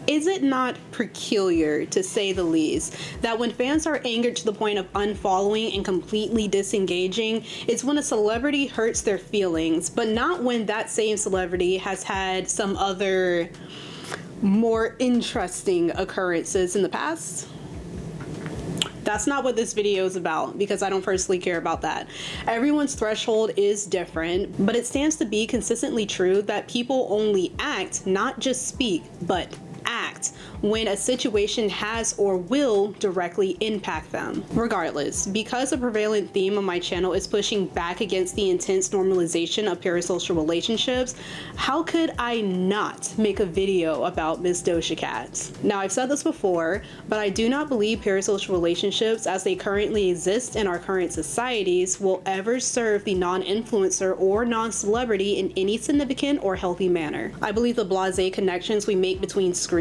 Is it not peculiar, to say the least, that when fans are angered to the point of unfollowing and completely disengaging, it's when a celebrity hurts their feelings, but not when that same celebrity has had some other more interesting occurrences in the past? That's not what this video is about, because I don't personally care about that. Everyone's threshold is different, but it stands to be consistently true that people only act, not just speak, but act when a situation has or will directly impact them. Regardless, because the prevalent theme of my channel is pushing back against the intense normalization of parasocial relationships, how could I not make a video about Miss Doja Cat? Now, I've said this before, but I do not believe parasocial relationships as they currently exist in our current societies will ever serve the non-influencer or non-celebrity in any significant or healthy manner. I believe the blasé connections we make between screens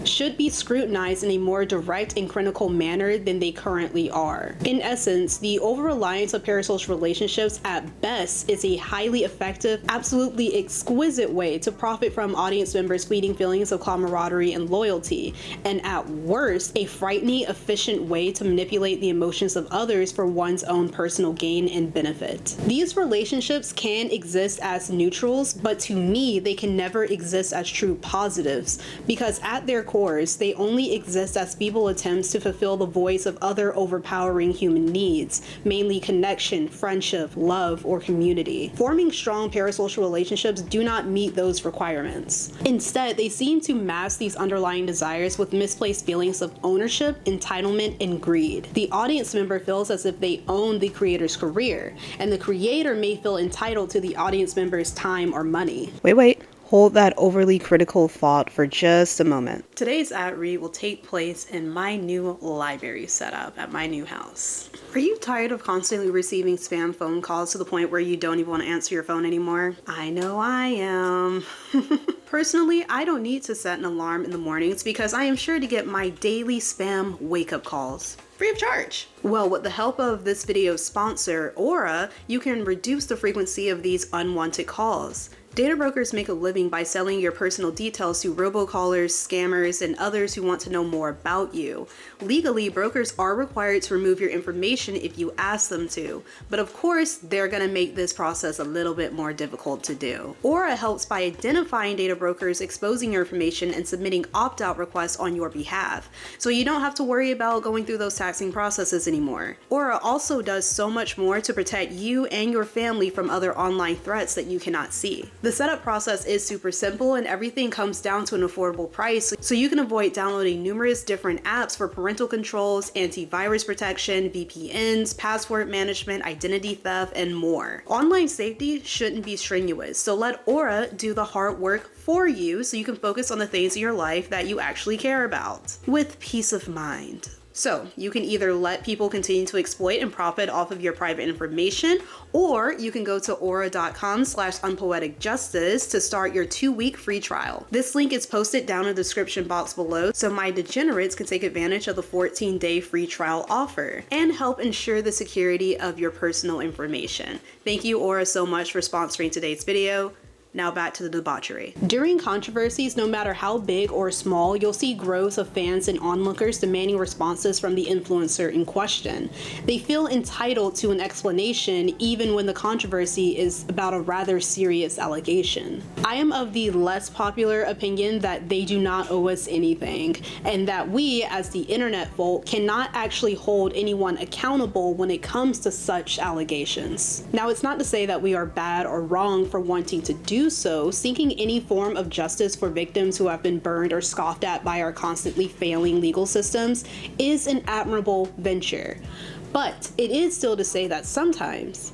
should be scrutinized in a more direct and critical manner than they currently are. In essence, the over-reliance of parasocial relationships at best is a highly effective, absolutely exquisite way to profit from audience members' fleeting feelings of camaraderie and loyalty, and at worst, a frightening, efficient way to manipulate the emotions of others for one's own personal gain and benefit. These relationships can exist as neutrals, but to me, they can never exist as true positives, because at their cores, they only exist as feeble attempts to fulfill the voids of other overpowering human needs, mainly connection, friendship, love, or community. Forming strong parasocial relationships do not meet those requirements. Instead, they seem to mask these underlying desires with misplaced feelings of ownership, entitlement, and greed. The audience member feels as if they own the creator's career, and the creator may feel entitled to the audience member's time or money. Wait. Hold that overly critical thought for just a moment. Today's ad read will take place in my new library setup at my new house. Are you tired of constantly receiving spam phone calls to the point where you don't even want to answer your phone anymore? I know I am. Personally, I don't need to set an alarm in the mornings because I am sure to get my daily spam wake-up calls free of charge. Well, with the help of this video's sponsor, Aura, you can reduce the frequency of these unwanted calls. Data brokers make a living by selling your personal details to robocallers, scammers, and others who want to know more about you. Legally, brokers are required to remove your information if you ask them to, but of course, they're gonna make this process a little bit more difficult to do. Aura helps by identifying data brokers, exposing your information, and submitting opt-out requests on your behalf, so you don't have to worry about going through those taxing processes anymore. Aura also does so much more to protect you and your family from other online threats that you cannot see. The setup process is super simple and everything comes down to an affordable price, so you can avoid downloading numerous different apps for parental controls, antivirus protection, VPNs, password management, identity theft, and more. Online safety shouldn't be strenuous, so let Aura do the hard work for you so you can focus on the things in your life that you actually care about, with peace of mind. So you can either let people continue to exploit and profit off of your private information, or you can go to aura.com/unpoeticjustice to start your 2-week free trial. This link is posted down in the description box below, so my degenerates can take advantage of the 14-day free trial offer and help ensure the security of your personal information. Thank you, Aura, so much for sponsoring today's video. Now back to the debauchery. During controversies, no matter how big or small, you'll see groves of fans and onlookers demanding responses from the influencer in question. They feel entitled to an explanation even when the controversy is about a rather serious allegation. I am of the less popular opinion that they do not owe us anything, and that we, as the internet folk, cannot actually hold anyone accountable when it comes to such allegations. Now, it's not to say that we are bad or wrong for wanting to do so. Seeking any form of justice for victims who have been burned or scoffed at by our constantly failing legal systems is an admirable venture. But it is still to say that sometimes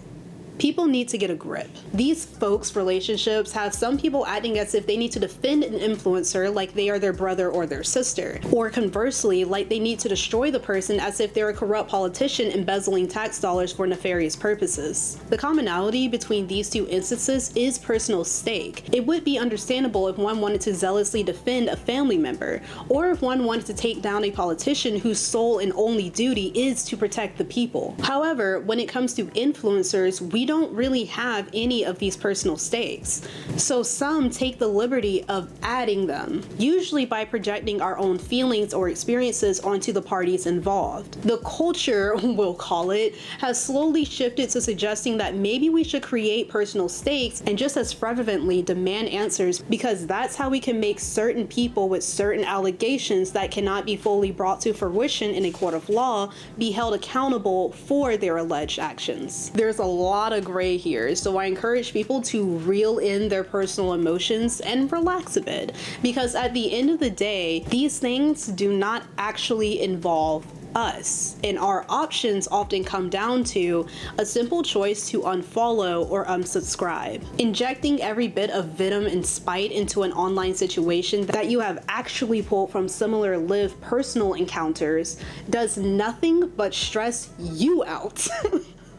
people need to get a grip. These folks' relationships have some people acting as if they need to defend an influencer like they are their brother or their sister, or conversely, like they need to destroy the person as if they're a corrupt politician embezzling tax dollars for nefarious purposes. The commonality between these two instances is personal stake. It would be understandable if one wanted to zealously defend a family member, or if one wanted to take down a politician whose sole and only duty is to protect the people. However, when it comes to influencers, we we don't really have any of these personal stakes. So some take the liberty of adding them, usually by projecting our own feelings or experiences onto the parties involved. The culture, we'll call it, has slowly shifted to suggesting that maybe we should create personal stakes and just as fervently demand answers, because that's how we can make certain people with certain allegations that cannot be fully brought to fruition in a court of law be held accountable for their alleged actions. There's a lot of gray here, so I encourage people to reel in their personal emotions and relax a bit, because at the end of the day, these things do not actually involve us, and our options often come down to a simple choice to unfollow or unsubscribe. Injecting every bit of venom and spite into an online situation that you have actually pulled from similar lived personal encounters does nothing but stress you out.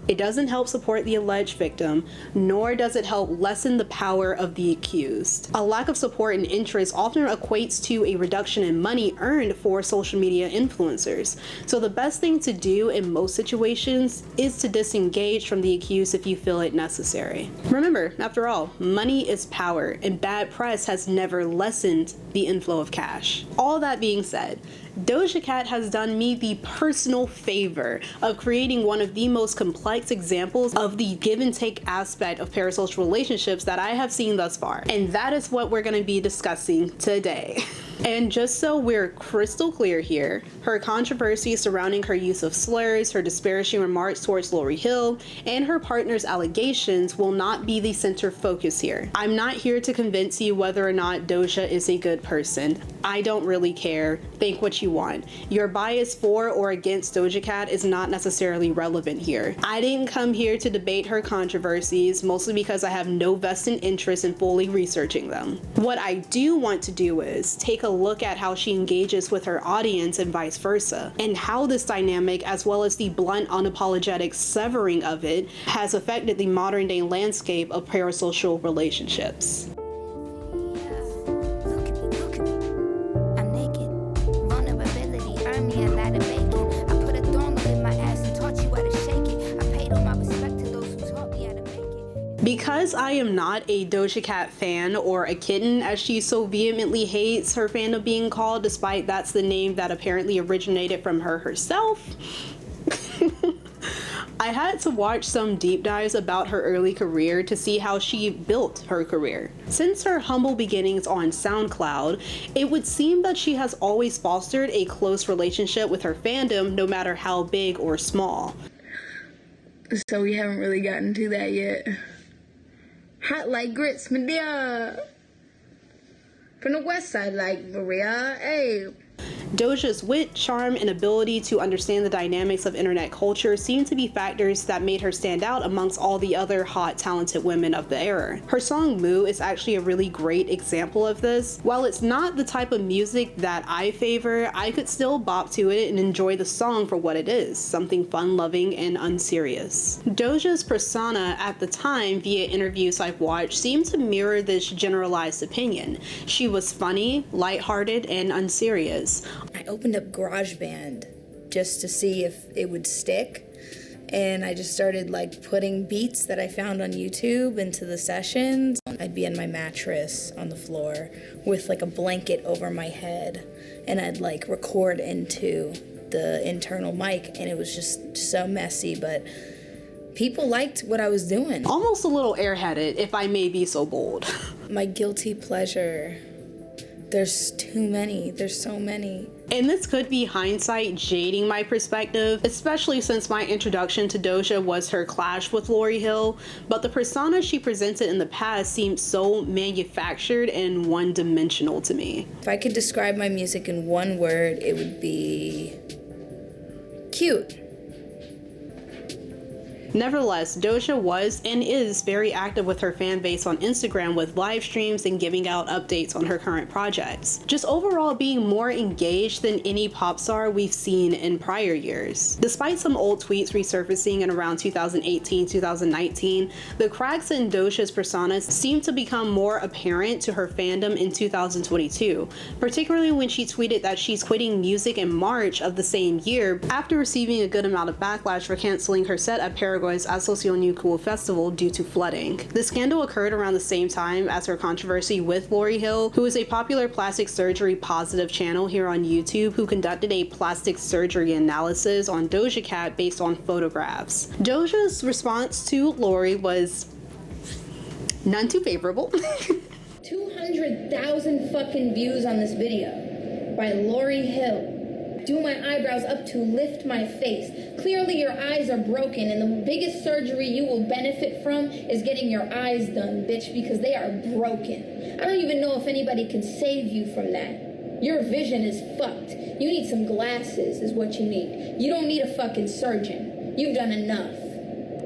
It doesn't help support the alleged victim, nor does it help lessen the power of the accused. A lack of support and interest often equates to a reduction in money earned for social media influencers. So the best thing to do in most situations is to disengage from the accused if you feel it necessary. Remember, after all, money is power, and bad press has never lessened the inflow of cash. All that being said, Doja Cat has done me the personal favor of creating one of the most complex examples of the give and take aspect of parasocial relationships that I have seen thus far. And that is what we're going to be discussing today. And just so we're crystal clear here, her controversy surrounding her use of slurs, her disparaging remarks towards Lauryn Hill, and her partner's allegations will not be the center focus here. I'm not here to convince you whether or not Doja is a good person. I don't really care. Think what you want. Your bias for or against Doja Cat is not necessarily relevant here. I didn't come here to debate her controversies, mostly because I have no vested interest in fully researching them. What I do want to do is take a look at how she engages with her audience and vice versa, and how this dynamic, as well as the blunt, unapologetic severing of it, has affected the modern day landscape of parasocial relationships. Because I am not a Doja Cat fan, or a kitten as she so vehemently hates her fandom being called, despite that's the name that apparently originated from her herself, I had to watch some deep dives about her early career to see how she built her career. Since her humble beginnings on SoundCloud, it would seem that she has always fostered a close relationship with her fandom, no matter how big or small. So we haven't really gotten to that yet. Hot like grits, Medea. From the west side, like Maria. Hey. Doja's wit, charm, and ability to understand the dynamics of internet culture seem to be factors that made her stand out amongst all the other hot, talented women of the era. Her song Moo is actually a really great example of this. While it's not the type of music that I favor, I could still bop to it and enjoy the song for what it is, something fun-loving and unserious. Doja's persona at the time, via interviews I've watched, seemed to mirror this generalized opinion. She was funny, lighthearted, and unserious. I opened up GarageBand just to see if it would stick, and I just started like putting beats that I found on YouTube into the sessions. I'd be on my mattress on the floor with like a blanket over my head, and I'd like record into the internal mic, and it was just so messy, but people liked what I was doing. Almost a little airheaded, if I may be so bold. My guilty pleasure. There's too many. There's so many. And this could be hindsight jading my perspective, especially since my introduction to Doja was her clash with Lauryn Hill, but the persona she presented in the past seemed so manufactured and one-dimensional to me. If I could describe my music in one word, it would be cute. Nevertheless, Doja was and is very active with her fan base on Instagram with live streams and giving out updates on her current projects. Just overall being more engaged than any pop star we've seen in prior years. Despite some old tweets resurfacing in around 2018-2019, the cracks in Doja's personas seem to become more apparent to her fandom in 2022, particularly when she tweeted that she's quitting music in March of the same year after receiving a good amount of backlash for canceling her set at Parasocial was at Socio Festival due to flooding. The scandal occurred around the same time as her controversy with Lauryn Hill, who is a popular plastic surgery positive channel here on YouTube who conducted a plastic surgery analysis on Doja Cat based on photographs. Doja's response to Lori was none too favorable. 200,000 fucking views on this video by Lauryn Hill. Do my eyebrows up to lift my face. Clearly your eyes are broken, and the biggest surgery you will benefit from is getting your eyes done, bitch, because they are broken. I don't even know if anybody can save you from that. Your vision is fucked. You need some glasses is what you need. You don't need a fucking surgeon. You've done enough.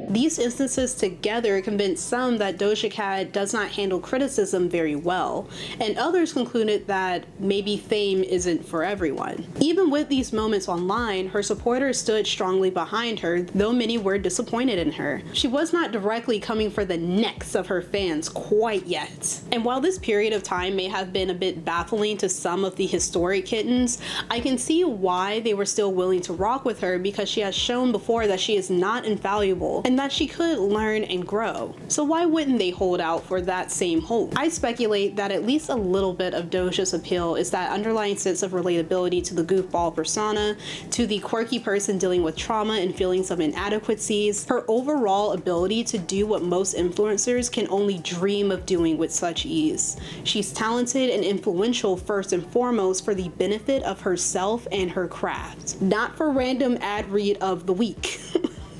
These instances together convinced some that Doja Cat does not handle criticism very well, and others concluded that maybe fame isn't for everyone. Even with these moments online, her supporters stood strongly behind her, though many were disappointed in her. She was not directly coming for the necks of her fans quite yet. And while this period of time may have been a bit baffling to some of the historic kittens, I can see why they were still willing to rock with her, because she has shown before that she is not infallible, and that she could learn and grow. So why wouldn't they hold out for that same hope? I speculate that at least a little bit of Doja's appeal is that underlying sense of relatability to the goofball persona, to the quirky person dealing with trauma and feelings of inadequacies, her overall ability to do what most influencers can only dream of doing with such ease. She's talented and influential first and foremost for the benefit of herself and her craft, not for random ad read of the week.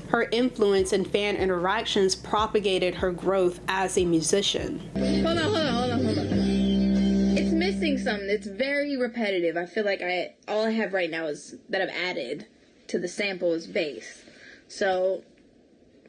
Her influence and fan interactions propagated her growth as a musician. Hold on. It's missing something. It's very repetitive. I feel like all I have right now is that I've added to the sample is bass. So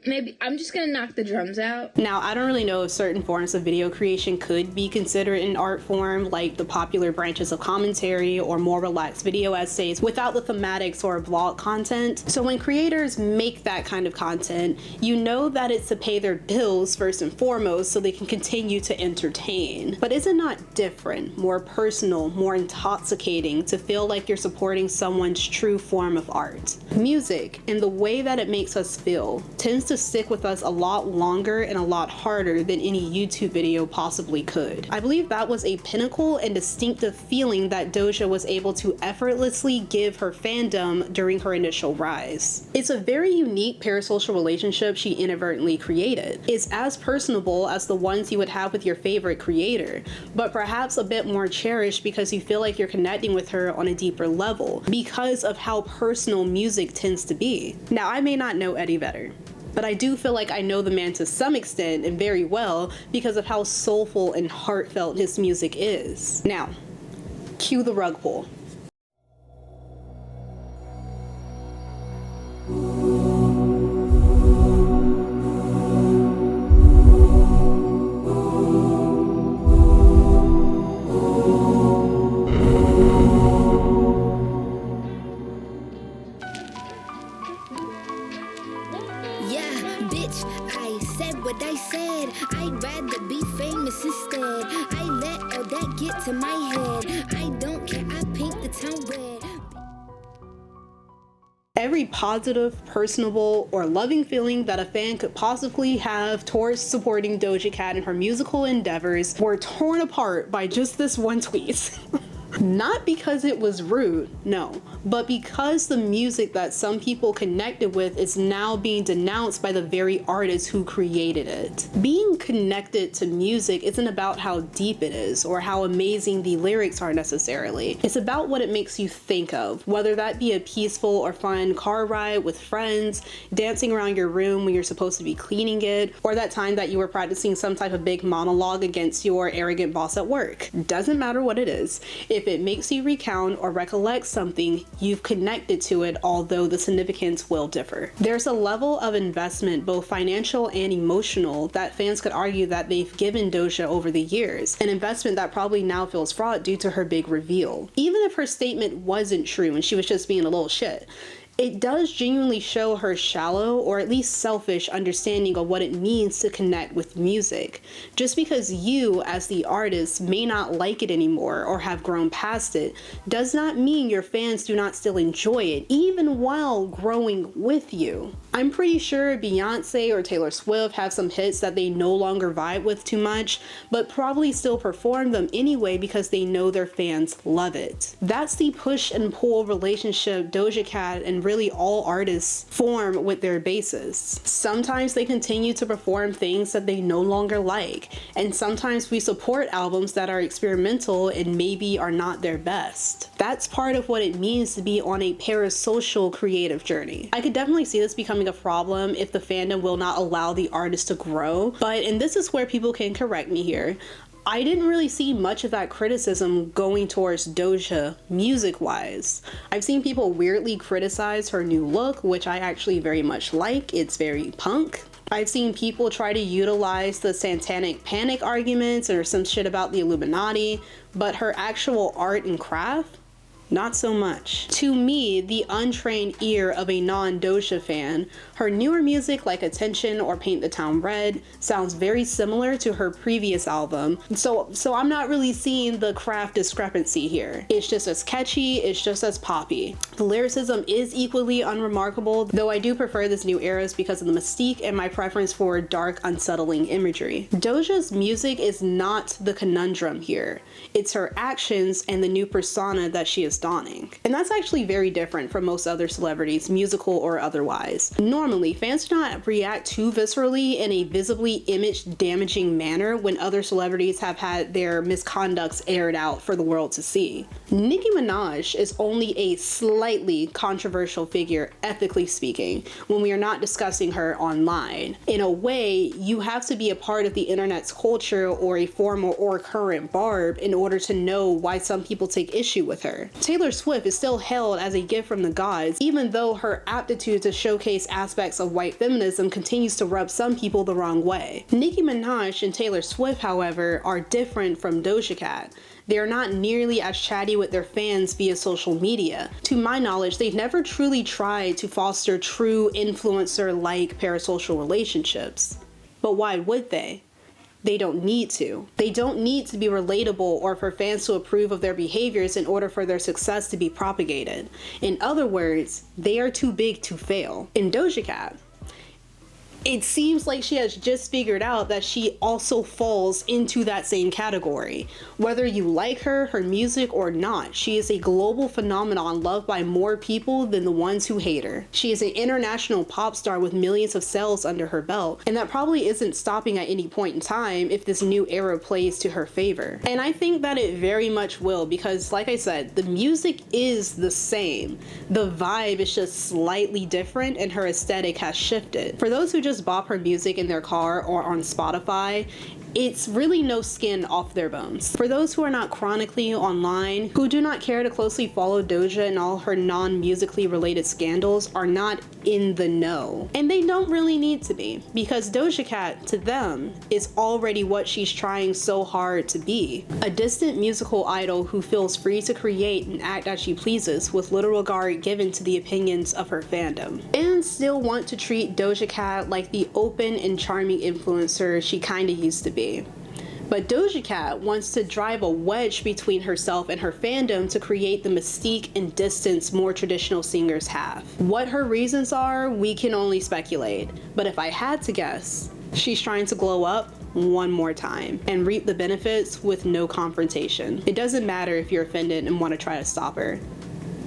maybe I'm just gonna knock the drums out. Now, I don't really know if certain forms of video creation could be considered an art form, like the popular branches of commentary or more relaxed video essays without the thematics or vlog content. So when creators make that kind of content, you know that it's to pay their bills first and foremost so they can continue to entertain. But is it not different, more personal, more intoxicating to feel like you're supporting someone's true form of art? Music, and the way that it makes us feel, tends to stick with us a lot longer and a lot harder than any YouTube video possibly could. I believe that was a pinnacle and distinctive feeling that Doja was able to effortlessly give her fandom during her initial rise. It's a very unique parasocial relationship she inadvertently created. It's as personable as the ones you would have with your favorite creator, but perhaps a bit more cherished because you feel like you're connecting with her on a deeper level because of how personal music tends to be. Now, I may not know Eddie Vedder, but I do feel like I know the man to some extent and very well because of how soulful and heartfelt his music is. Now, cue the rug pull. I said I'd rather be famous instead. I let all that get to my head. I don't care, I paint the town red. Every positive, personable, or loving feeling that a fan could possibly have towards supporting Doja Cat in her musical endeavors were torn apart by just this one tweet. Not because it was rude, no, but because the music that some people connected with is now being denounced by the very artists who created it. Being connected to music isn't about how deep it is or how amazing the lyrics are necessarily. It's about what it makes you think of, whether that be a peaceful or fun car ride with friends, dancing around your room when you're supposed to be cleaning it, or that time that you were practicing some type of big monologue against your arrogant boss at work. Doesn't matter what it is. If it makes you recount or recollect something, you've connected to it, although the significance will differ. There's a level of investment, both financial and emotional, that fans could argue that they've given Doja over the years, an investment that probably now feels fraught due to her big reveal. Even if her statement wasn't true and she was just being a little shit, it does genuinely show her shallow or at least selfish understanding of what it means to connect with music. Just because you, as the artist, may not like it anymore or have grown past it, does not mean your fans do not still enjoy it, even while growing with you. I'm pretty sure Beyonce or Taylor Swift have some hits that they no longer vibe with too much, but probably still perform them anyway because they know their fans love it. That's the push and pull relationship Doja Cat and really all artists form with their bases. Sometimes they continue to perform things that they no longer like, and sometimes we support albums that are experimental and maybe are not their best. That's part of what it means to be on a parasocial creative journey. I could definitely see this becoming a problem if the fandom will not allow the artist to grow, and this is where people can correct me here, I didn't really see much of that criticism going towards Doja music-wise. I've seen people weirdly criticize her new look, which I actually very much like. It's very punk. I've seen people try to utilize the satanic panic arguments or some shit about the Illuminati, but her actual art and craft, not so much. To me, the untrained ear of a non-Doja fan, her newer music like Attention or Paint the Town Red sounds very similar to her previous album, so I'm not really seeing the craft discrepancy here. It's just as catchy, it's just as poppy. The lyricism is equally unremarkable, though I do prefer this new era's because of the mystique and my preference for dark, unsettling imagery. Doja's music is not the conundrum here. It's her actions and the new persona that she is dawning. And that's actually very different from most other celebrities, musical or otherwise. Normally, fans do not react too viscerally in a visibly image-damaging manner when other celebrities have had their misconducts aired out for the world to see. Nicki Minaj is only a slightly controversial figure, ethically speaking, when we are not discussing her online. In a way, you have to be a part of the internet's culture or a former or current barb in order to know why some people take issue with her. Taylor Swift is still held as a gift from the gods, even though her aptitude to showcase aspects of white feminism continues to rub some people the wrong way. Nicki Minaj and Taylor Swift, however, are different from Doja Cat. They are not nearly as chatty with their fans via social media. To my knowledge, they've never truly tried to foster true influencer-like parasocial relationships. But why would they? They don't need to. They don't need to be relatable or for fans to approve of their behaviors in order for their success to be propagated. In other words, they are too big to fail. In Doja Cat, it seems like she has just figured out that she also falls into that same category. Whether you like her music or not, she is a global phenomenon loved by more people than the ones who hate her. She is an international pop star with millions of sales under her belt, and that probably isn't stopping at any point in time if this new era plays to her favor. And I think that it very much will, because like I said, the music is the same. The vibe is just slightly different and her aesthetic has shifted. For those who just bop her music in their car or on Spotify, it's really no skin off their bones. For those who are not chronically online, who do not care to closely follow Doja and all her non-musically related scandals, are not in the know. And they don't really need to be, because Doja Cat, to them, is already what she's trying so hard to be. A distant musical idol who feels free to create and act as she pleases with little regard given to the opinions of her fandom. And still want to treat Doja Cat like the open and charming influencer she kinda used to be. But Doja Cat wants to drive a wedge between herself and her fandom to create the mystique and distance more traditional singers have. What her reasons are, we can only speculate. But if I had to guess, she's trying to glow up one more time and reap the benefits with no confrontation. It doesn't matter if you're offended and want to try to stop her,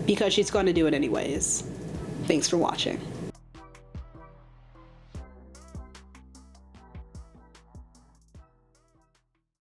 because she's going to do it anyways. Thanks for watching.